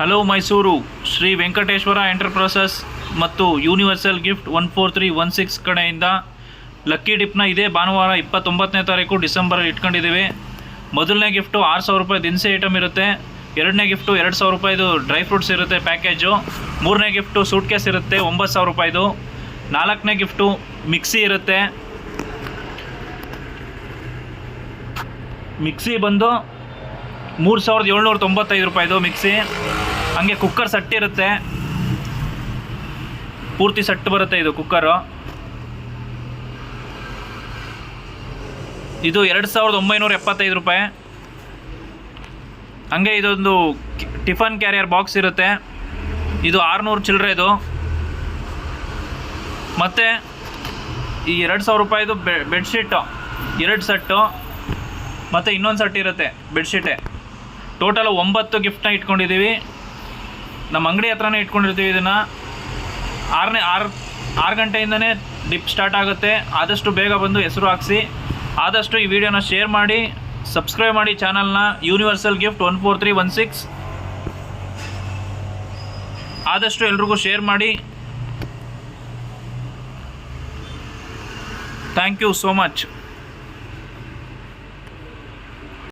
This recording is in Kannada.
ಹಲೋ ಮೈಸೂರು ಶ್ರೀ ವೆಂಕಟೇಶ್ವರ ಎಂಟರ್ಪ್ರೈಸಸ್ ಮತ್ತು ಯೂನಿವರ್ಸಲ್ ಗಿಫ್ಟ್ 14316 ಕಡೆಯಿಂದ ಲಕ್ಕಿ ಡಿಪ್ನ ಇದೇ ಭಾನುವಾರ 29ನೇ ತಾರೀಕು ಡಿಸೆಂಬರಲ್ಲಿ ಇಟ್ಕೊಂಡಿದ್ದೀವಿ. ಮೊದಲನೇ ಗಿಫ್ಟು 6000 ರೂಪಾಯಿ ದಿನಸಿ ಐಟಮ್ ಇರುತ್ತೆ. ಎರಡನೇ ಗಿಫ್ಟು 2000 ರೂಪಾಯಿದು ಡ್ರೈ ಫ್ರೂಟ್ಸ್ ಇರುತ್ತೆ ಪ್ಯಾಕೇಜು. ಮೂರನೇ ಗಿಫ್ಟು ಸೂಟ್ ಕೇಸ್ ಇರುತ್ತೆ 9000 ರೂಪಾಯಿದು. ನಾಲ್ಕನೇ ಗಿಫ್ಟು ಮಿಕ್ಸಿ ಇರುತ್ತೆ. ಮಿಕ್ಸಿ ಬಂದು 3795 ರೂಪಾಯಿದು ಮಿಕ್ಸಿ. ಹಂಗೆ ಕುಕ್ಕರ್ ಸೆಟ್ ಇರುತ್ತೆ, ಪೂರ್ತಿ ಸೆಟ್ ಬರುತ್ತೆ ಇದು ಕುಕ್ಕರು. ಇದು 2975 ರೂಪಾಯಿ. ಹಂಗೆ ಇದೊಂದು ಟಿಫನ್ ಕ್ಯಾರಿಯರ್ ಬಾಕ್ಸ್ ಇರುತ್ತೆ, ಇದು 600 ಚಿಲ್ಲರೆದು. ಮತ್ತು ಈ 2000 ರೂಪಾಯಿದು ಬೆಡ್ಶೀಟು 2 ಸೆಟ್ಟು ಮತ್ತು ಇನ್ನೊಂದು ಸೆಟ್ ಇರುತ್ತೆ ಬೆಡ್ಶೀಟೇ. ಟೋಟಲ್ 9 ಗಿಫ್ಟ್ನ ಇಟ್ಕೊಂಡಿದ್ದೀವಿ. ನಮ್ಮ ಅಂಗಡಿ ಹತ್ರನೇ ಇಟ್ಕೊಂಡಿರ್ತೀವಿ. ಇದನ್ನು 6 ಗಂಟೆಯಿಂದನೇ ಡಿಪ್ ಸ್ಟಾರ್ಟ್ ಆಗುತ್ತೆ. ಆದಷ್ಟು ಬೇಗ ಬಂದು ಹೆಸರು ಹಾಕಿಸಿ. ಆದಷ್ಟು ಈ ವಿಡಿಯೋನ ಶೇರ್ ಮಾಡಿ, ಸಬ್ಸ್ಕ್ರೈಬ್ ಮಾಡಿ ಚಾನಲ್ನ. ಯೂನಿವರ್ಸಲ್ ಗಿಫ್ಟ್ 14316 ಆದಷ್ಟು ಎಲ್ರಿಗೂ ಶೇರ್ ಮಾಡಿ. Thank you so much.